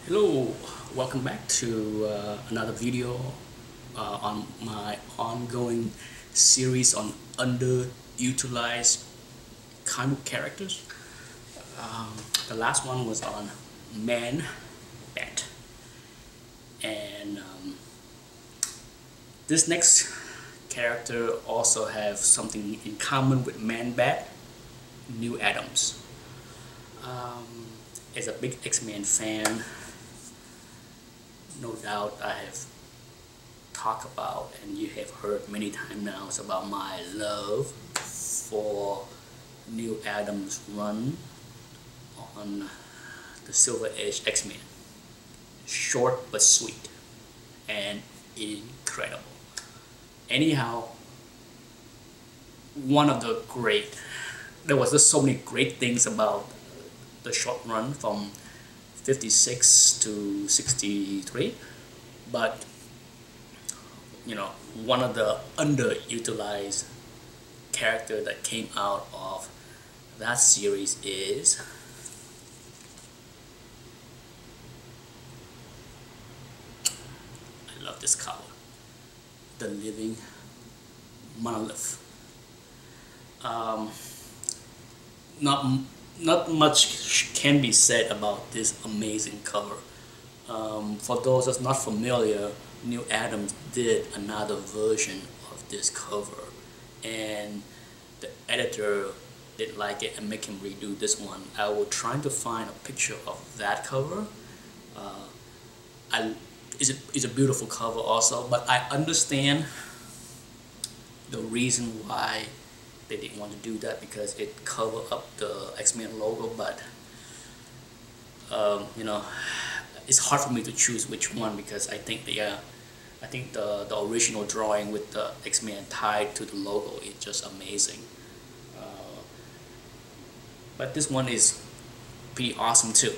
Hello, welcome back to another video on my ongoing series on underutilized comic book characters. The last one was on Man-Bat, and this next character also have something in common with Man-Bat, New Adams. As a big X-Men fan, no doubt I have talked about, and you have heard many times now, about my love for Neil Adams' run on the Silver Age X-Men. Short but sweet and incredible. Anyhow, one of the great, there was just so many great things about the short run from 56 to 63, but one of the underutilized character that came out of that series is I love this cover, the Living Monolith. Not much can be said about this amazing cover. For those that's not familiar, Neil Adams did another version of this cover, and the editor didn't like it and make him redo this one. I was trying to find a picture of that cover. It's a beautiful cover also, but I understand the reason why they didn't want to do that, because it covered up the X-Men logo. But it's hard for me to choose which one, because I think the original drawing with the X-Men tied to the logo is just amazing. But this one is pretty awesome too.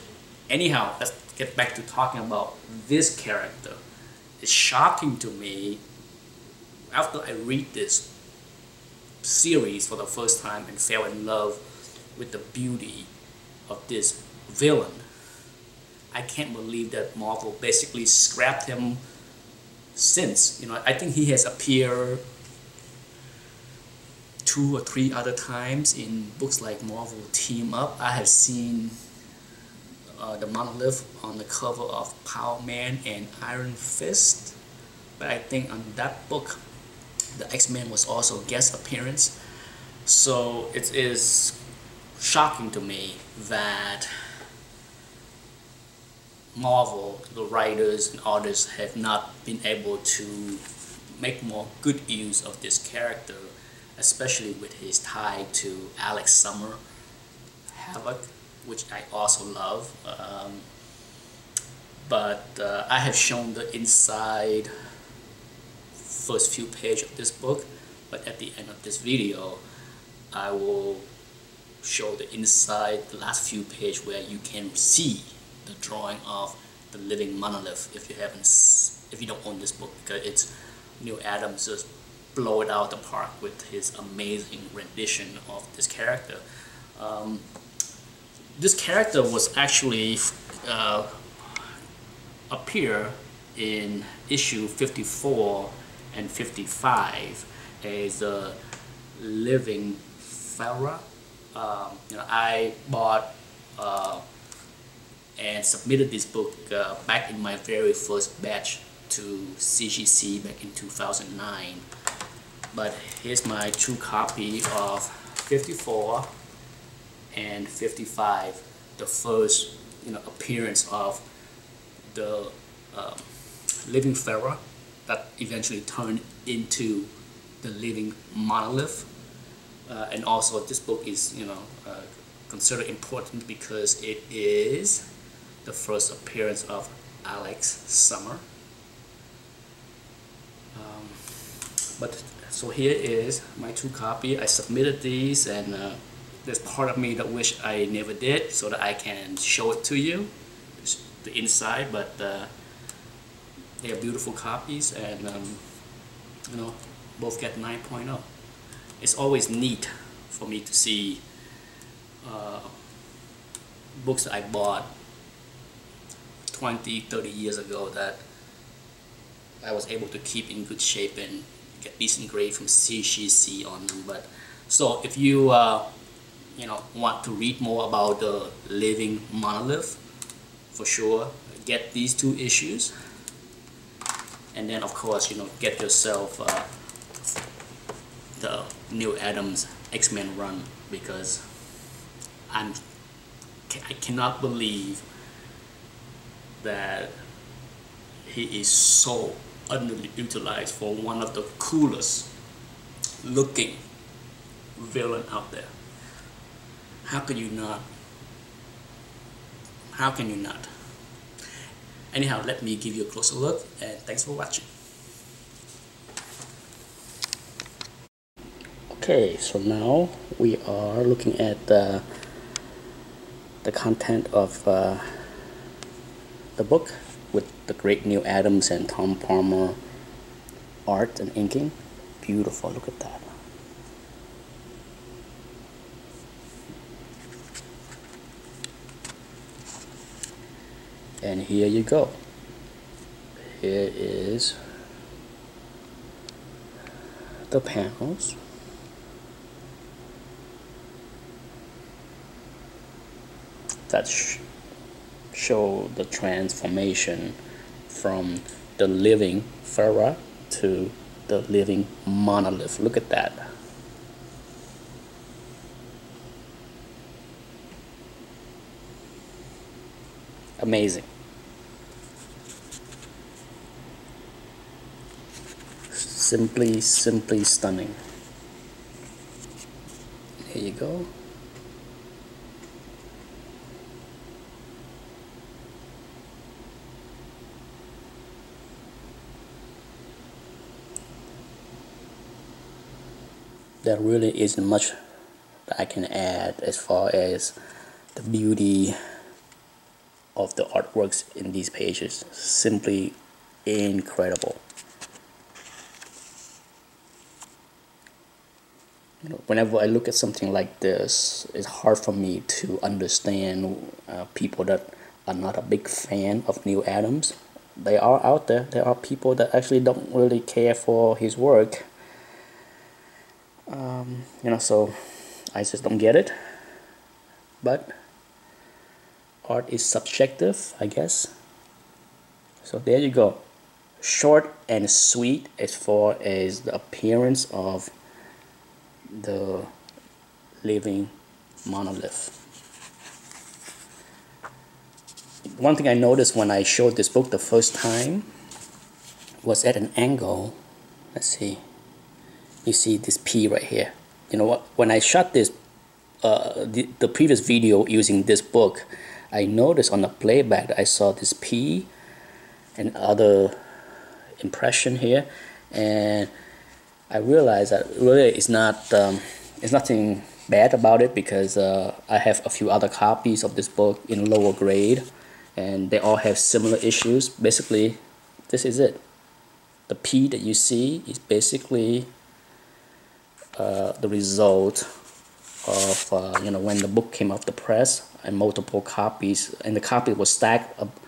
Anyhow, let's get back to talking about this character. It's shocking to me after I read this series for the first time and fell in love with the beauty of this villain. I can't believe that Marvel basically scrapped him since. I think he has appeared 2 or 3 other times in books like Marvel Team Up. I have seen the Monolith on the cover of Power Man and Iron Fist, but I think on that book the X-Men was also guest appearance. So it is shocking to me that Marvel, the writers and artists, have not been able to make more good use of this character, especially with his tie to Alex Summer, Havoc, which I also love. But I have shown the inside first few pages of this book, but at the end of this video I will show the inside, the last few pages, where you can see the drawing of the Living Monolith if you don't own this book, because it's Neil Adams just blow it out the park with his amazing rendition of this character. This character was actually appear in issue 54 and 55 as a living fella. I bought and submitted this book back in my very first batch to CGC back in 2009. But here's my true copy of 54 and 55, the first appearance of the living fella that eventually turned into the Living Monolith. And also this book is considered important because it is the first appearance of Alex Summer. So here is my true copy. I submitted these, and there's part of me that wish I never did, so that I can show it to you, the inside. But they are beautiful copies, and both get 9.0. It's always neat for me to see books that I bought 20-30 years ago that I was able to keep in good shape and get decent grade from CGC on them. But so if you want to read more about the Living Monolith, for sure get these two issues, and then of course get yourself the Neal Adams X-Men run, because I cannot believe that he is so underutilized for one of the coolest looking villain out there. How can you not? How can you not? Anyhow, let me give you a closer look, and thanks for watching. Okay, so now we are looking at the content of the book with the great Neal Adams and Tom Palmer art and inking. Beautiful, look at that. And here you go. Here is the panels. That show the transformation from the living Farah to the living monolith. Look at that. Amazing. Simply stunning. Here you go. There really isn't much that I can add as far as the beauty of the artworks in these pages. Simply incredible. Whenever I look at something like this, it's hard for me to understand people that are not a big fan of Neal Adams. They are out there. There are people that actually don't really care for his work. So I just don't get it. But art is subjective, I guess. So there you go. Short and sweet as far as the appearance of the Living Monolith. One thing I noticed when I showed this book the first time was at an angle. Let's see. You see this P right here. You know what? When I shot this, the previous video using this book, I noticed on the playback that I saw this P and other impression here, and I realized that really it's nothing bad about it, because I have a few other copies of this book in lower grade, and they all have similar issues. Basically, this is it. The P that you see is basically the result of when the book came off the press and multiple copies, and the copy was stacked up.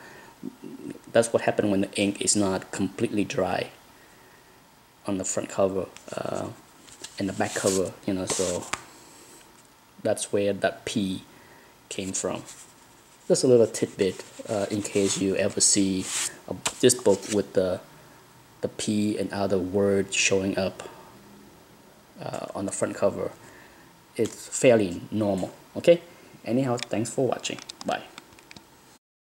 That's what happened when the ink is not completely dry on the front cover and the back cover, so that's where that P came from. Just a little tidbit in case you ever see this book with the P and other words showing up on the front cover. It's fairly normal. Okay, anyhow, thanks for watching. Bye.